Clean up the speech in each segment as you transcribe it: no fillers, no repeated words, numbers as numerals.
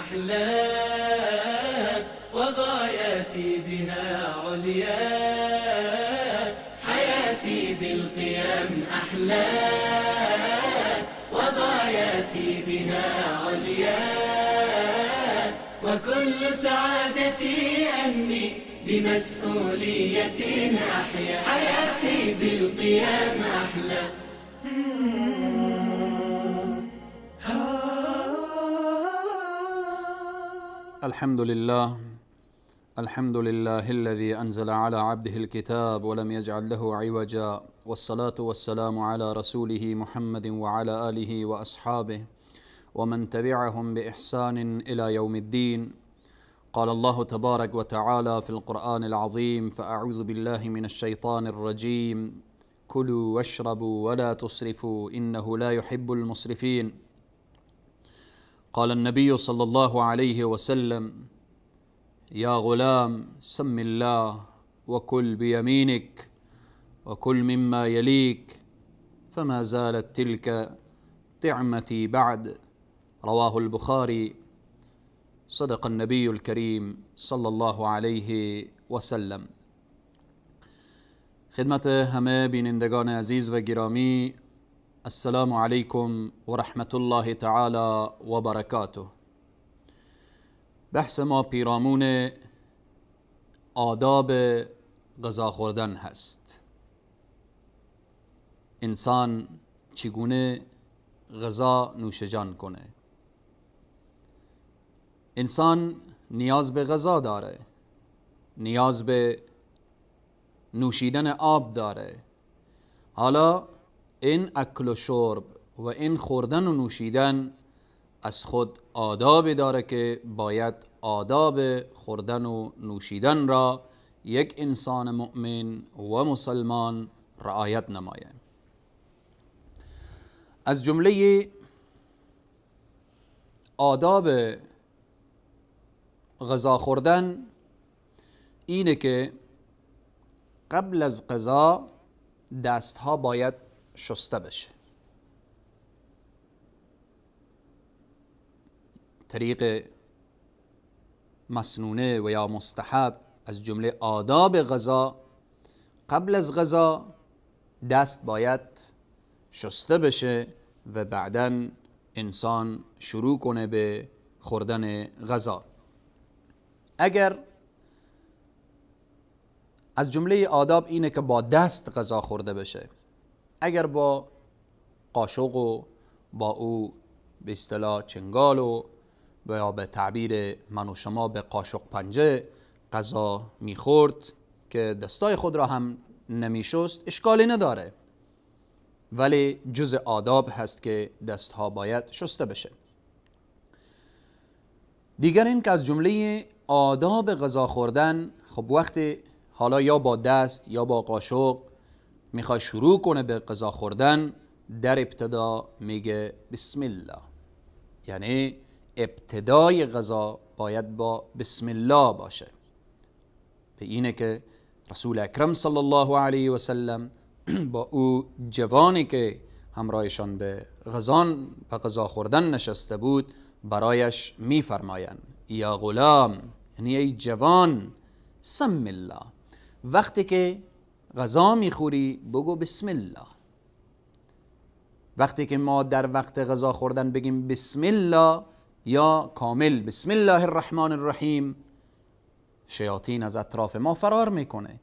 أحلى وغاياتي بها عليا، حياتي بالقيم أحلى وغاياتي بها عليا، وكل سعادتي أني بمسؤولية أحيا، حياتي بالقيم أحلى. الحمد لله الذي أنزل على عبده الكتاب ولم يجعل له عوجا، والصلاة والسلام على رسوله محمد وعلى آله وأصحابه ومن تبعهم بإحسان إلى يوم الدين. قال الله تبارك وتعالى في القرآن العظيم: فأعوذ بالله من الشيطان الرجيم، كلوا واشربوا ولا تسرفوا إنه لا يحب المسرفين. قال النبي صلى الله عليه وسلم: يا غلام سم الله وكل بيمينك وكل مما يليك، فما زالت تلك طعمتي بعد. رواه البخاري. صدق النبي الكريم صلى الله عليه وسلم. خدمت همه بینندگان عزیز و گرامی، السلام علیکم و رحمت الله تعالی و برکاته. بحث ما پیرامون آداب غذا خوردن هست. انسان چگونه غذا نوشجان کنه. انسان نیاز به غذا داره، نیاز به نوشیدن آب داره. حالا این اکل و شرب و این خوردن و نوشیدن از خود آداب داره که باید آداب خوردن و نوشیدن را یک انسان مؤمن و مسلمان رعایت نماید. از جمله آداب غذا خوردن اینه که قبل از غذا دستها باید شسته بشه. طریق مسنونه و یا مستحب از جمله آداب غذا، قبل از غذا دست باید شسته بشه و بعداً انسان شروع کنه به خوردن غذا. اگر از جمله آداب اینه که با دست غذا خورده بشه، اگر با قاشق و با او به اصطلاح چنگال و یا به تعبیر من و شما به قاشق پنجه غذا میخورد که دستای خود را هم نمیشست، اشکالی نداره، ولی جز آداب هست که دستها باید شسته بشه. دیگر این که از جمله آداب غذا خوردن، خب وقتی حالا یا با دست یا با قاشق میخوای شروع کنه به غذا خوردن، در ابتدا میگه بسم الله، یعنی ابتدای غذا باید با بسم الله باشه. به اینه که رسول اکرم صلی الله علیه و سلم با او جوانی که همراهشان به غذا خوردن نشسته بود برایش میفرمایند: یا غلام، یعنی ای جوان، سم الله، وقتی که غذا میخوری بگو بسم الله. وقتی که ما در وقت غذا خوردن بگیم بسم الله یا کامل بسم الله الرحمن الرحیم، شیاطین از اطراف ما فرار میکنه،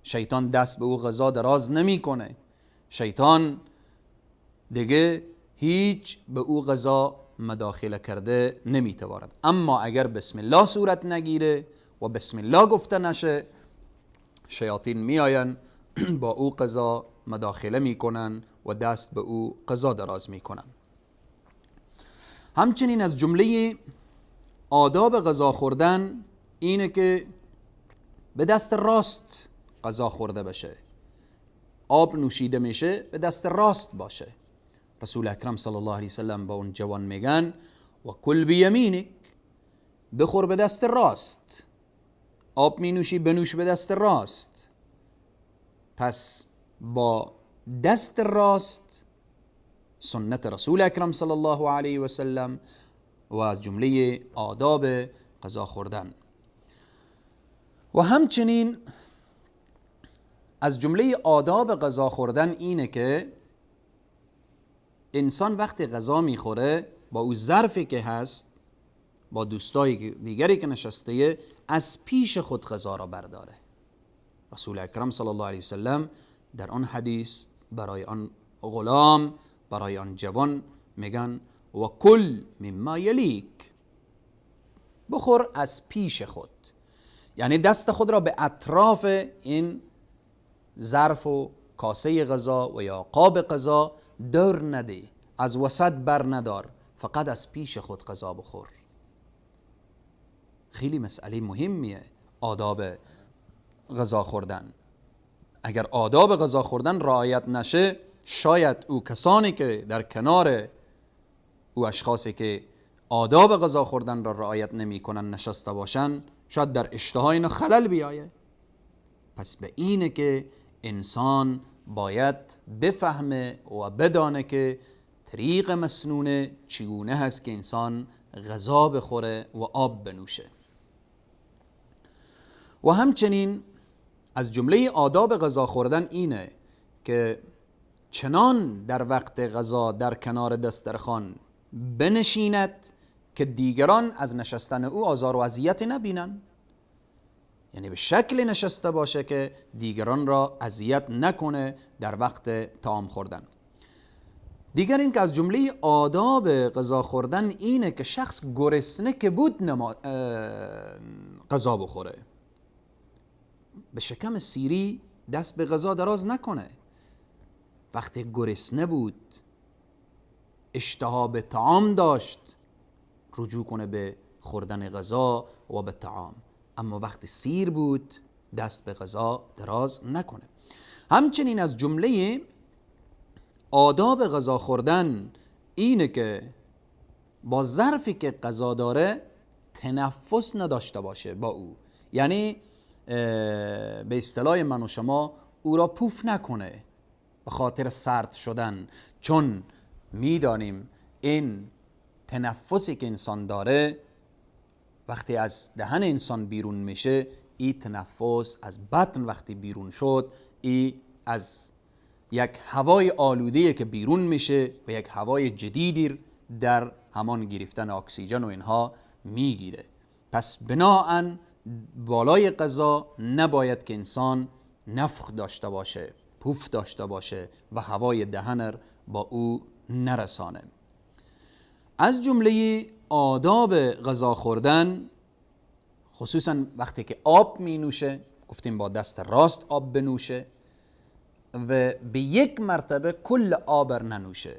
شیطان دست به او غذا دراز نمیکنه، شیطان دیگه هیچ به او غذا مداخله کرده نمیتواند. اما اگر بسم الله صورت نگیره و بسم الله گفته نشه، شیاطین میآین با او غذا مداخله میکنن و دست به او غذا دراز میکنن. همچنین از جمله آداب غذا خوردن اینه که به دست راست غذا خورده بشه. آب نوشیده میشه به دست راست باشه. رسول اکرم صلی الله علیه وسلم با اون جوان میگن: و کل بیمینک، بخور به دست راست. آب می نوشی بنوش به دست راست. پس با دست راست سنت رسول اکرم صلی الله علیه و سلم و از جمله آداب غذا خوردن. و همچنین از جمله آداب غذا خوردن اینه که انسان وقتی غذا میخوره با او ظرفی که هست، با دوستای دیگری که نشسته، از پیش خود غذا را برداره. رسول اکرم صلی الله علیه وسلم در آن حدیث برای آن غلام، برای آن جوان میگن و کل مما یلیک، بخور از پیش خود، یعنی دست خود را به اطراف این ظرف و کاسه غذا و یا قاب غذا دور نده، از وسط بر ندار، فقط از پیش خود غذا بخور. خیلی مسئله مهمیه آداب غذا خوردن. اگر آداب غذا خوردن رعایت نشه، شاید او کسانی که در کنار او اشخاصی که آداب غذا خوردن را رعایت نمی کنن نشسته باشن، شاید در اشتها اینا خلل بیایه. پس به اینه که انسان باید بفهمه و بدانه که طریق مسنونه چگونه هست که انسان غذا بخوره و آب بنوشه. و همچنین از جمله آداب غذا خوردن اینه که چنان در وقت غذا در کنار دسترخوان بنشیند که دیگران از نشستن او آزار و اذیت نبینن، یعنی به شکل نشسته باشه که دیگران را اذیت نکنه در وقت طعام خوردن. دیگر این که از جمله آداب غذا خوردن اینه که شخص گرسنه که بود غذا بخوره، به شکم سیری دست به غذا دراز نکنه. وقتی گرسنه بود، اشتها به طعام داشت، رجوع کنه به خوردن غذا و به طعام. اما وقتی سیر بود، دست به غذا دراز نکنه. همچنین از جمله آداب غذا خوردن اینه که با ظرفی که غذا داره تنفس نداشته باشه با او، یعنی به اصطلاح من و شما او را پوف نکنه به خاطر سرد شدن، چون میدانیم این تنفسی که انسان داره وقتی از دهن انسان بیرون میشه، این تنفس از بطن وقتی بیرون شد، این از یک هوای آلوده که بیرون میشه و یک هوای جدیدی در همان گرفتن اکسیژن و اینها میگیره. پس بناهن بالای غذا نباید که انسان نفخ داشته باشه، پوف داشته باشه و هوای دهن با او نرسانه. از جمله آداب غذا خوردن، خصوصا وقتی که آب می نوشه، گفتیم با دست راست آب بنوشه و به یک مرتبه کل آب ننوشه.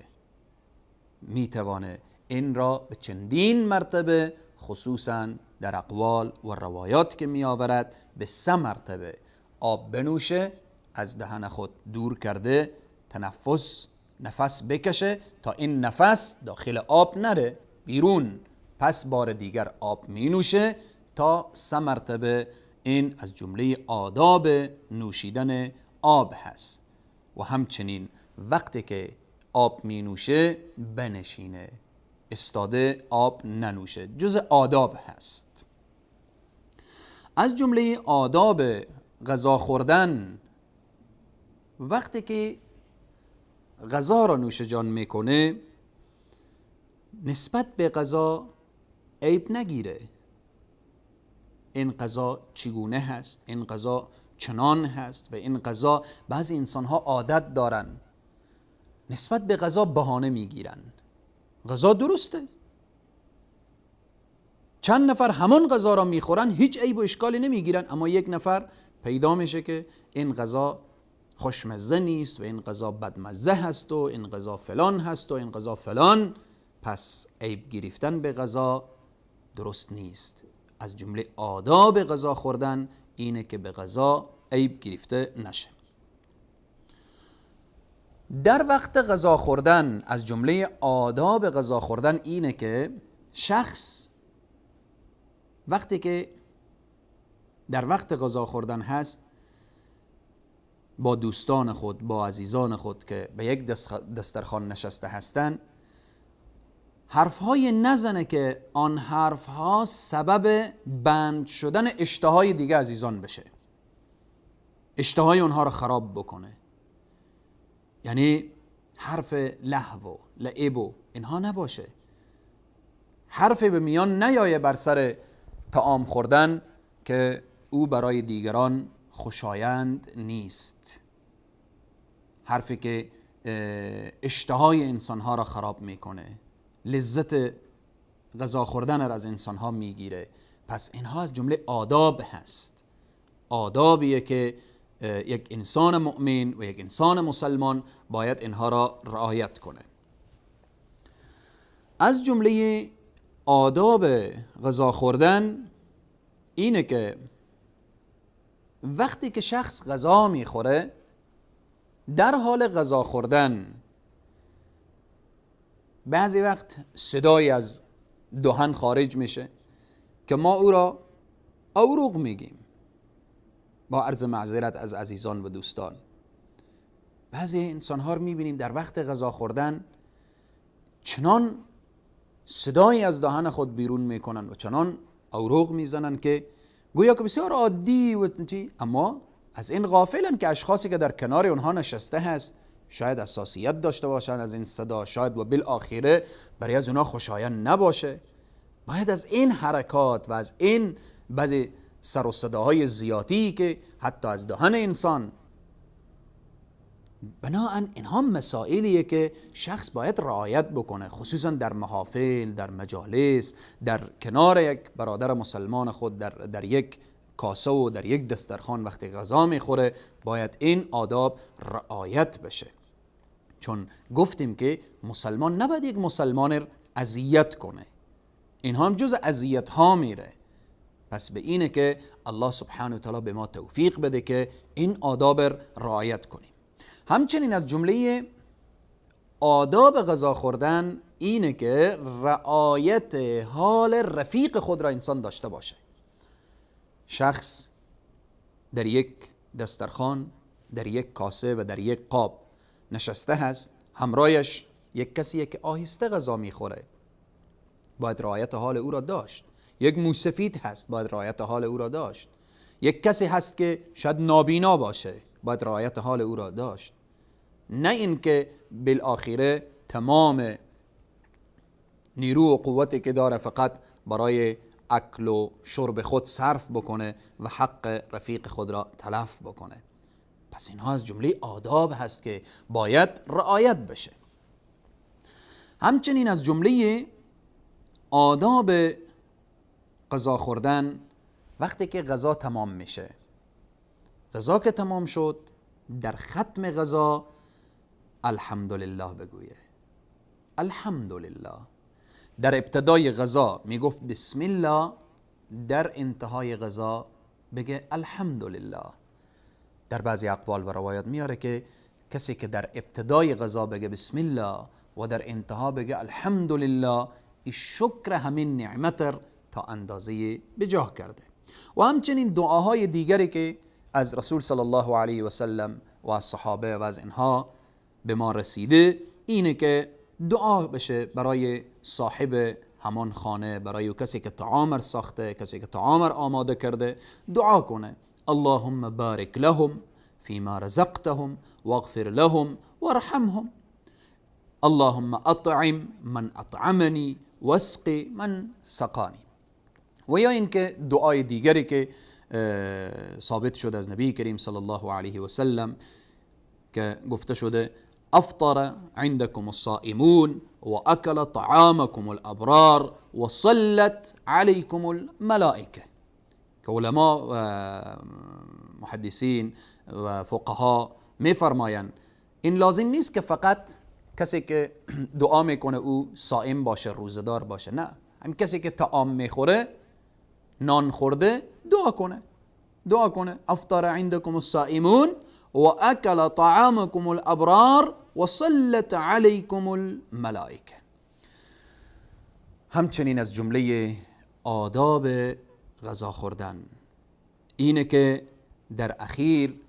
می توانه این را به چندین مرتبه، خصوصا در اقوال و روایات که می آورد، به 3 مرتبه آب بنوشه، از دهن خود دور کرده نفس بکشه تا این نفس داخل آب نره بیرون، پس بار دیگر آب می نوشه تا 3 مرتبه. این از جمله آداب نوشیدن آب هست. و همچنین وقتی که آب می نوشه بنشینه، استاده آب ننوشه، جز آداب هست. از جمله آداب غذا خوردن، وقتی که غذا را نوش جان میکنه نسبت به غذا عیب نگیره. این غذا چگونه هست، این غذا چنان هست و این غذا، بعضی انسان ها عادت دارن نسبت به غذا بهانه میگیرن. غذا درسته، چند نفر همان غذا را میخورن هیچ عیب و اشکالی نمیگیرن، اما یک نفر پیدا میشه که این غذا خوشمزه نیست و این غذا بدمزه هست و این غذا فلان هست و این غذا فلان، پس عیب گرفتن به غذا درست نیست. از جمله آداب غذا خوردن اینه که به غذا عیب گرفته نشه. در وقت غذا خوردن از جمله آداب غذا خوردن اینه که شخص وقتی که در وقت غذا خوردن هست با دوستان خود، با عزیزان خود که به یک دسترخوان نشسته هستند، حرفهای نزنه که آن حرفها سبب بند شدن اشتهای دیگه عزیزان بشه، اشتهای اونها رو خراب بکنه. یعنی حرف لهو و لعب و اینها نباشه، حرف به میان نیایه بر سر طعام خوردن که او برای دیگران خوشایند نیست، حرفی که اشتهای انسانها را خراب میکنه، لذت غذا خوردن را از انسانها میگیره. پس اینها از جمله آداب هست، آدابیه که یک انسان مؤمن و یک انسان مسلمان باید اینها را رعایت کنه. از جمله آداب غذا خوردن اینه که وقتی که شخص غذا میخوره، در حال غذا خوردن بعضی وقت صدایی از دهن خارج میشه که ما او را اوروغ میگیم، با عرض معذرت از عزیزان و دوستان. بعضی انسانها رو میبینیم در وقت غذا خوردن چنان صدایی از دهن خود بیرون میکنن و چنان اوروغ میزنن که گویا که بسیار عادی و چی، اما از این غافلن که اشخاصی که در کنار اونها نشسته هست شاید حساسیت داشته باشن از این صدا، شاید و بالآخره برای از اونها خوشایند نباشه. باید از این حرکات و از این بعضی سر و صداهای زیادی که حتی از دهن انسان، بناهن اینها مسائلیه که شخص باید رعایت بکنه، خصوصا در محافل، در مجالس، در کنار یک برادر مسلمان خود، در یک کاسه و در یک دسترخوان وقتی غذا میخوره باید این آداب رعایت بشه. چون گفتیم که مسلمان نباید یک مسلمان اذیت کنه، اینها هم جز اذیت ها میره. پس به اینه که الله سبحانه و تعالی به ما توفیق بده که این آداب رعایت کنیم. همچنین از جمله آداب غذا خوردن اینه که رعایت حال رفیق خود را انسان داشته باشه. شخص در یک دسترخوان، در یک کاسه و در یک قاب نشسته هست، همراهش یک کسیه که آهسته غذا میخوره، باید رعایت حال او را داشت. یک موسفید هست، باید رعایت حال او را داشت. یک کسی هست که شاید نابینا باشه، باید رعایت حال او را داشت. نه اینکه بالآخره تمام نیرو و قوتی که داره فقط برای اکل و شرب خود صرف بکنه و حق رفیق خود را تلف بکنه. پس اینها از جمله آداب هست که باید رعایت بشه. همچنین از جمله آداب غذا خوردن وقتی که غذا تمام میشه، غذا که تمام شد در ختم غذا الحمدلله بگویه. الحمدلله. در ابتدای غذا میگفت بسم الله، در انتهای غذا بگه الحمدلله. در بعضی اقوال و روایات میاره که کسی که در ابتدای غذا بگه بسم الله و در انتها بگه الحمدلله، این شکر همین نعمت تا اندازه بجاه کرده. و همچنین دعاهای دیگری که از رسول صلی الله علیه و سلم و از صحابه و از اینها به ما رسیده اینه که دعا بشه برای صاحب همان خانه، برای کسی که طعام ساخته، کسی که طعام آماده کرده، دعا کنه اللهم بارک لهم فيما رزقتهم واغفر لهم وارحمهم، اللهم اطعم من اطعمني واسقي من سقاني. و یا اینکه دعای دیگری که ثابت شده از نبی کریم صلی الله علیه و سلم که گفته شده افطر عندكم الصائمون واكل طعامكم الابرار وصلت عليكم الملائكه، که علما و محدثین و فقها میفرمایند این لازم نیست که فقط کسی که دعا میکنه او صائم باشه، روزدار باشه، نه، هم کسی که طعام میخوره، نان خورده، دعا کنه افطر عندكم الصائمون واكل طعامكم الابرار وصلت عليكم الملائكه. همچنین از جمله آداب غذا خوردن اینه که در اخیر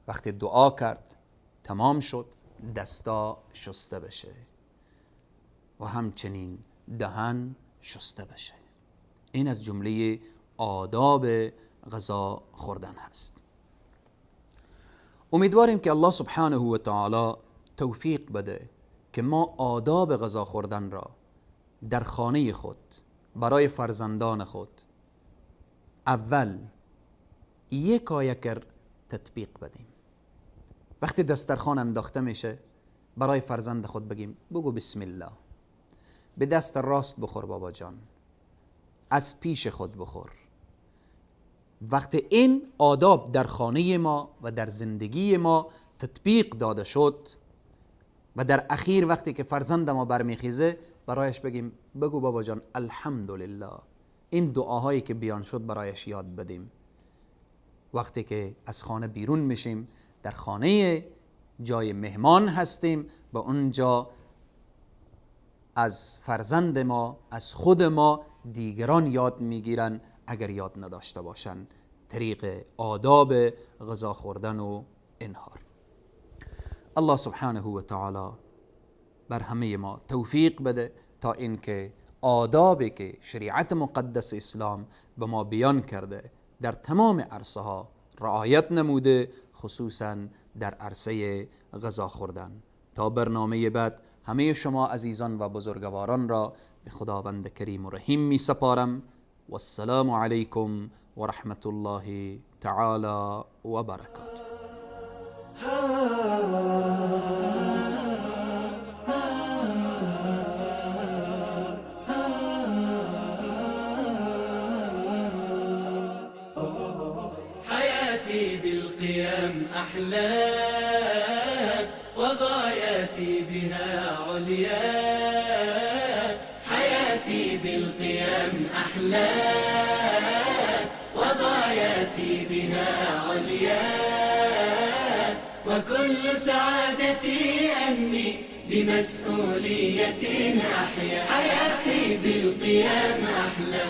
وقتی دعا کرد تمام شد دستا شسته بشه و همچنین دهن شسته بشه. این از جمله آداب غذا خوردن هست. امیدواریم که الله سبحانه و تعالی توفیق بده که ما آداب غذا خوردن را در خانه خود برای فرزندان خود اول یکایک تطبیق بدیم. وقتی دسترخوان انداخته میشه برای فرزند خود بگیم بگو بسم الله، به دست راست بخور بابا جان، از پیش خود بخور. وقتی این آداب در خانه ما و در زندگی ما تطبیق داده شد و در اخیر وقتی که فرزند ما برمیخیزه برایش بگیم بگو بابا جان الحمدلله. این دعاهایی که بیان شد برایش یاد بدیم. وقتی که از خانه بیرون میشیم، در خانه جای مهمان هستیم، به اونجا از فرزند ما، از خود ما دیگران یاد میگیرن اگر یاد نداشته باشن طریق آداب غذا خوردن و انهار. الله سبحانه و تعالی بر همه ما توفیق بده تا اینکه آدابی که شریعت مقدس اسلام به ما بیان کرده در تمام عرصه ها رعایت نموده، خصوصا در عرصه غذا خوردن. تا برنامه بعد همه شما عزیزان و بزرگواران را به خداوند کریم و رحیم می سپارم. والسلام علیکم و رحمت الله تعالی و برکاته. حياتي بالقيام أحلى وغاياتي بها عليا. حياتي بالقيام أحلى وغاياتي بها عليا. وكل سعادتي أني بمسؤولية أحيا. حياتي بالقيام أحلى.